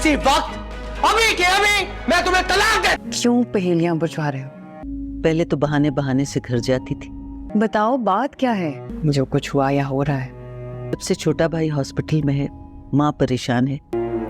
इसी वक्त अभी के अभी मैं तुम्हें तलाक दे। क्यों पहेलियां बुझवा रहे हो? पहले तो बहाने बहाने से घर जाती थी। बताओ बात क्या है? जो कुछ हुआ या हो रहा है। सबसे छोटा भाई हॉस्पिटल में है, माँ परेशान है,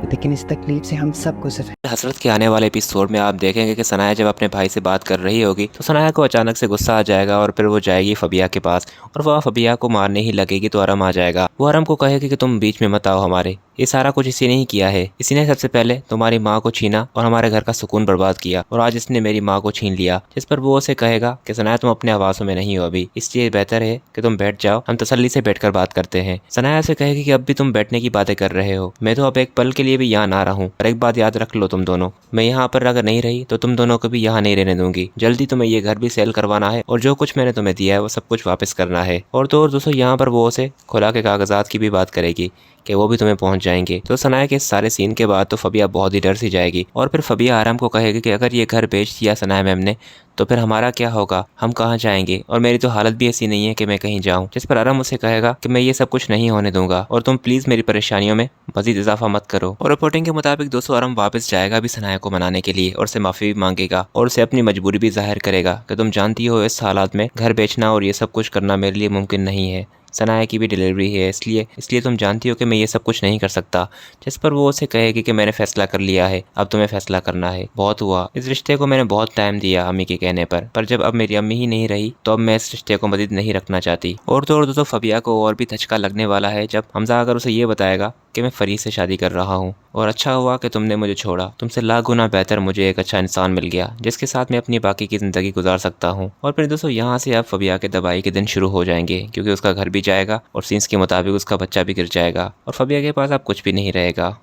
लेकिन इस तकलीफ से हम सब गुजर रहे हैं। हसरत के आने वाले एपिसोड में आप देखेंगे कि सनाया जब अपने भाई से बात कर रही होगी तो सनाया को अचानक से गुस्सा आ जाएगा और फिर वो जाएगी फबिया के पास और वह फबिया को मारने ही लगेगी तो अरम आ जाएगा। वो अरम को कहेगी कि तुम बीच में मत आओ हमारे, ये सारा कुछ इसी ने ही किया है। इसी ने सबसे पहले तुम्हारी माँ को छीना और हमारे घर का सुकून बर्बाद किया और आज इसने मेरी माँ को छीन लिया। जिस पर वो उसे कहेगा कि सनाया तुम अपने आवासों में नहीं हो अभी, इसलिए बेहतर है कि तुम बैठ जाओ, हम तसल्ली से बैठकर बात करते हैं। सनाया से कहेगी कि अब भी तुम बैठने की बातें कर रहे हो, मैं तो अब एक पल के लिए भी यहाँ ना रहूं। और एक बात याद रख लो तुम दोनों, मैं यहाँ पर अगर नहीं रही तो तुम दोनों को भी यहाँ नहीं रहने दूंगी। जल्दी तुम्हें ये घर भी सेल करवाना है और जो कुछ मैंने तुम्हें दिया है वो सब कुछ वापस करना है। और तो और दोस्तों यहाँ पर वो उसे खुला के कागजात की भी बात करेगी कि वो भी तुम्हें पहुंच जाएंगे। तो सनाया के इस सारे सीन के बाद तो फबिया बहुत ही डर सी जाएगी और फिर फबिया आराम को कहेगी कि अगर ये घर बेच दिया सनाया मैम ने तो फिर हमारा क्या होगा, हम कहाँ जाएंगे, और मेरी तो हालत भी ऐसी नहीं है कि मैं कहीं जाऊं। जिस पर आराम उसे कहेगा कि मैं ये सब कुछ नहीं होने दूंगा और तुम प्लीज मेरी परेशानियों में मजीद इजाफा मत करो। और रिपोर्टिंग के मुताबिक दोस्तों आराम वापस जाएगा भी सनाया को मनाने के लिए और उसे माफी भी मांगेगा और उसे अपनी मजबूरी भी जाहिर करेगा कि तुम जानती हो इस हालात में घर बेचना और ये सब कुछ करना मेरे लिए मुमकिन नहीं है, सनाया की भी डिलीवरी है, इसलिए तुम जानती हो कि मैं ये सब कुछ नहीं कर सकता। जिस पर वो उसे कहेगी कि मैंने फैसला कर लिया है, अब तुम्हें फैसला करना है, बहुत हुआ, इस रिश्ते को मैंने बहुत टाइम दिया अम्मी के कहने पर जब अब मेरी अम्मी ही नहीं रही तो अब मैं इस रिश्ते को मजीद नहीं रखना चाहती। और तो और दोस्तों फबिया को और भी धचका लगने वाला है जब हमजा अगर उसे ये बताएगा कि मैं फरीद से शादी कर रहा हूँ और अच्छा हुआ कि तुमने मुझे छोड़ा, तुमसे लाख गुना बेहतर मुझे एक अच्छा इंसान मिल गया जिसके साथ मैं अपनी बाकी की ज़िंदगी गुजार सकता हूँ। और फिर दोस्तों यहाँ से अब फबिया के दवाई के दिन शुरू हो जाएंगे क्योंकि उसका घर भी जाएगा और सीन्स के मुताबिक उसका बच्चा भी गिर जाएगा और फबिया के पास अब कुछ भी नहीं रहेगा।